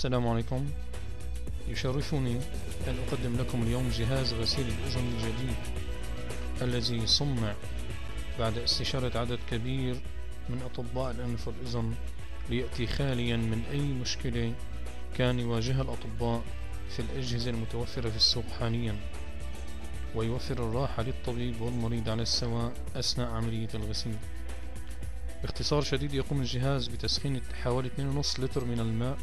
السلام عليكم. يشرفني أن أقدم لكم اليوم جهاز غسيل الأذن الجديد الذي صنع بعد استشارة عدد كبير من أطباء الأنف والأذن ليأتي خاليا من أي مشكلة كان يواجهها الأطباء في الأجهزة المتوفرة في السوق حاليا، ويوفر الراحة للطبيب والمريض على السواء أثناء عملية الغسيل. باختصار شديد، يقوم الجهاز بتسخين حوالي 2.5 لتر من الماء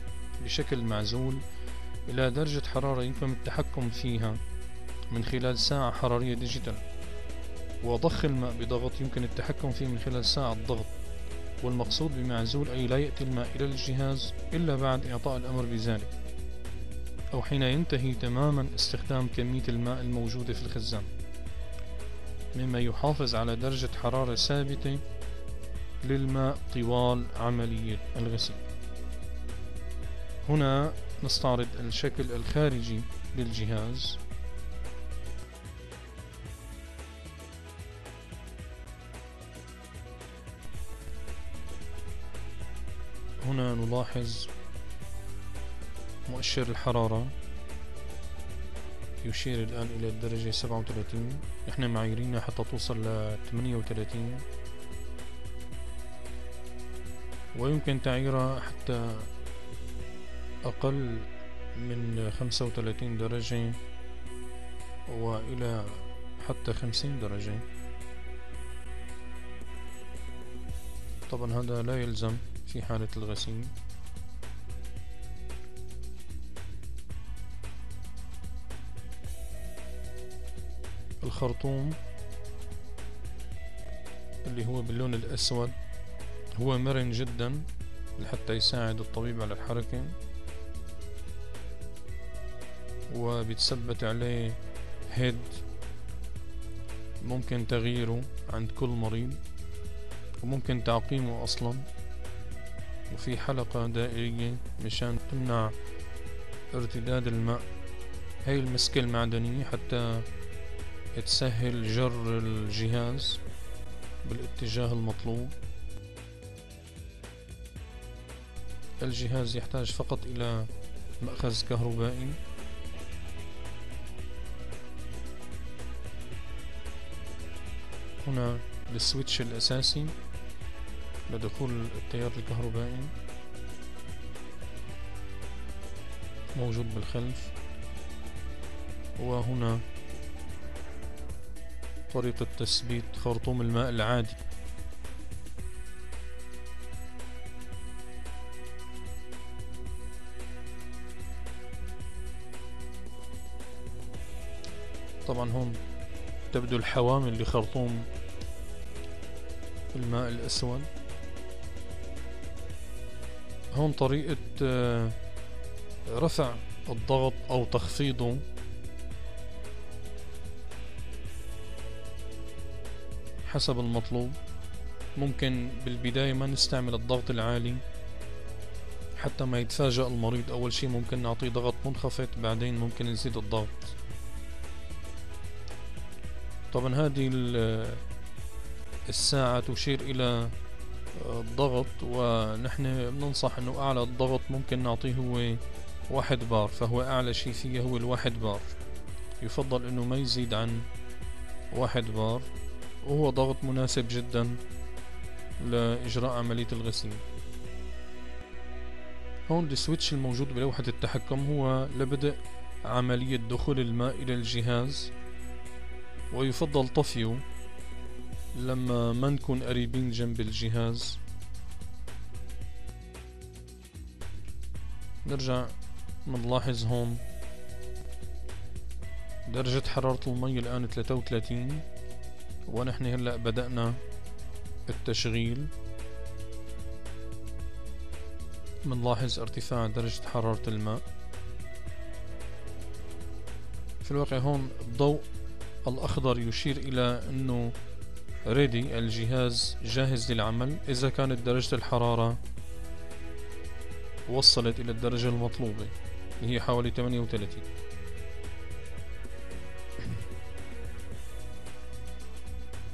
بشكل معزول إلى درجة حرارة يمكن التحكم فيها من خلال ساعة حرارية ديجيتال، وضخ الماء بضغط يمكن التحكم فيه من خلال ساعة ضغط. والمقصود بمعزول أي لا يأتي الماء إلى الجهاز إلا بعد إعطاء الأمر بذلك، أو حين ينتهي تماما استخدام كمية الماء الموجودة في الخزان، مما يحافظ على درجة حرارة ثابتة للماء طوال عملية الغسيل. هنا نستعرض الشكل الخارجي للجهاز. هنا نلاحظ مؤشر الحرارة يشير الآن إلى الدرجة 37، احنا معاييرينها حتى توصل ل 38، ويمكن تعييرها حتى أقل من 35 درجة وإلى حتى 50 درجة. طبعا هذا لا يلزم في حالة الغسيل. الخرطوم اللي هو باللون الأسود هو مرن جدا لحتى يساعد الطبيب على الحركة، وبتثبت عليه هيد ممكن تغييره عند كل مريض، وممكن تعقيمه أصلا، وفي حلقة دائرية مشان تمنع ارتداد الماء. هاي المسكة المعدنية حتى تسهل جر الجهاز بالاتجاه المطلوب. الجهاز يحتاج فقط إلى مأخذ كهربائي، هنا السويتش الأساسي لدخول التيار الكهربائي موجود بالخلف، وهنا طريقة تثبيت خرطوم الماء العادي. طبعا هون تبدو الحوامل لخرطوم الماء الأسود. هون طريقة رفع الضغط أو تخفيضه. حسب المطلوب، ممكن بالبداية ما نستعمل الضغط العالي حتى ما يتفاجأ المريض. أول شي ممكن نعطيه ضغط منخفض، بعدين ممكن نزيد الضغط. طبعا هذه الساعة تشير إلى الضغط، ونحن بننصح أنه أعلى الضغط ممكن نعطيه هو 1 بار، فهو أعلى شي فيه هو 1 بار. يفضل أنه ما يزيد عن 1 بار، وهو ضغط مناسب جدا لإجراء عملية الغسيل. هون السويتش الموجود بلوحة التحكم هو لبدء عملية دخول الماء إلى الجهاز، ويفضل طفيه لما ما نكون قريبين جنب الجهاز. نرجع نلاحظ هون درجة حرارة المي الآن 33، ونحن هلأ بدأنا التشغيل. منلاحظ ارتفاع درجة حرارة الماء. في الواقع هون الضوء الأخضر يشير إلى أنه ريدي، الجهاز جاهز للعمل إذا كانت درجة الحرارة وصلت إلى الدرجة المطلوبة اللي هي حوالي 38.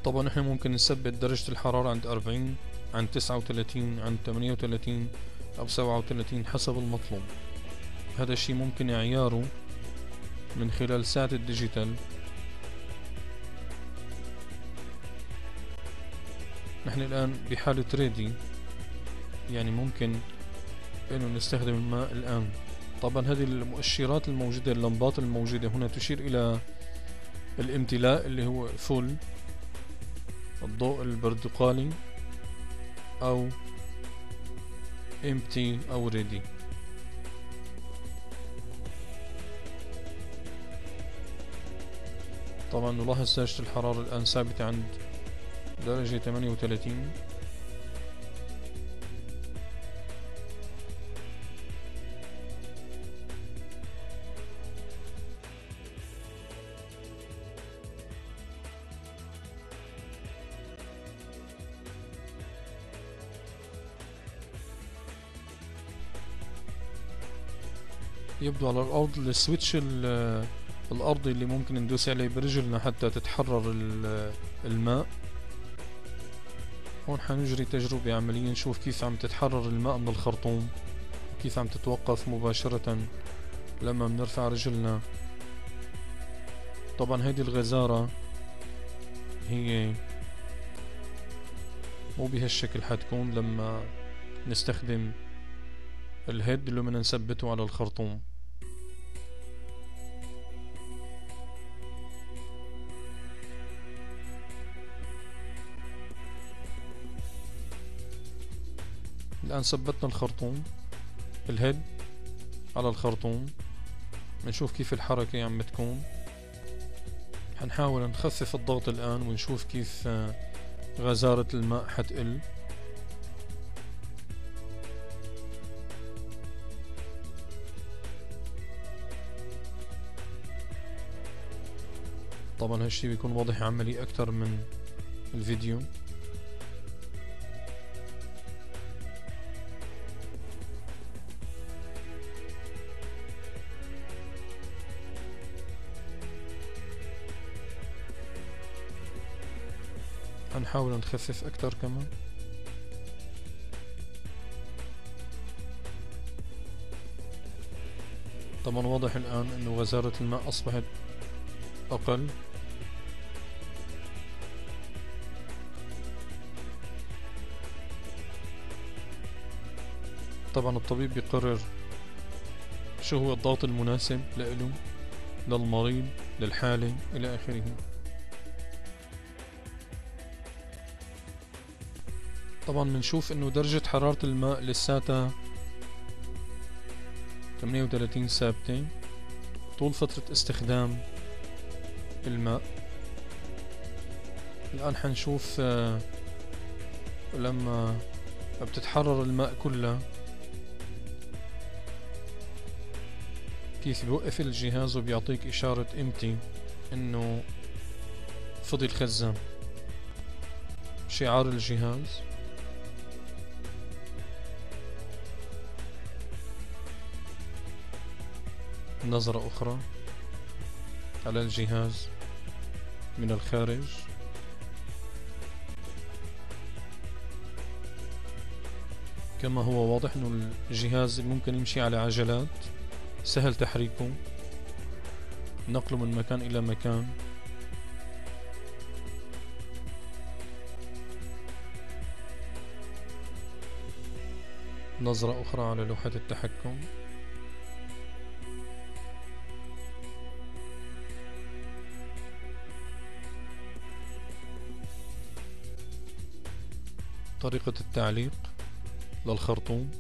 طبعا نحن ممكن نثبت درجة الحرارة عند 40، عند 39، عند 38 أو 37 حسب المطلوب. هذا الشي ممكن إعياره من خلال ساعة الديجيتال. نحن الآن بحالة ريدي، يعني ممكن إنه نستخدم الماء الآن. طبعا هذه المؤشرات الموجودة، اللمبات الموجودة هنا تشير إلى الامتلاء اللي هو فول، الضوء البرتقالي، أو empty أو ready. طبعا نلاحظ درجة الحرارة الآن ثابتة عند درجة 38. يبدو على الأرض السويتش الأرضي اللي ممكن ندوس عليه برجلنا حتى تتحرر الماء. هون حنجري تجربة عملية نشوف كيف عم تتحرر الماء من الخرطوم، وكيف عم تتوقف مباشرة لما بنرفع رجلنا. طبعا هيدي الغزارة هي مو بهالشكل حتكون لما نستخدم الهيد اللي بدنا نثبته على الخرطوم. الآن ثبتنا الخرطوم، الهيد على الخرطوم، بنشوف كيف الحركة عم بتكون. حنحاول نخفف الضغط الآن ونشوف كيف غزارة الماء حتقل. طبعا هالشي بيكون واضح عملي أكتر من الفيديو. هنحاول نخفف أكتر كمان. طبعا واضح الآن إنه غزارة الماء أصبحت أقل. طبعا الطبيب بيقرر شو هو الضغط المناسب لإله، للمريض، للحالة، إلى آخره. طبعا بنشوف إنه درجة حرارة الماء لساتها 38 ثابتة طول فترة استخدام الماء. الآن حنشوف لما بتتحرر الماء كلها كيف بيوقف الجهاز وبيعطيك إشارة empty، إنه فضي الخزان. شعار الجهاز. نظرة أخرى على الجهاز من الخارج. كما هو واضح إنه الجهاز ممكن يمشي على عجلات، سهل تحريكه، نقله من مكان إلى مكان. نظرة أخرى على لوحة التحكم. طريقة التعليق للخرطوم.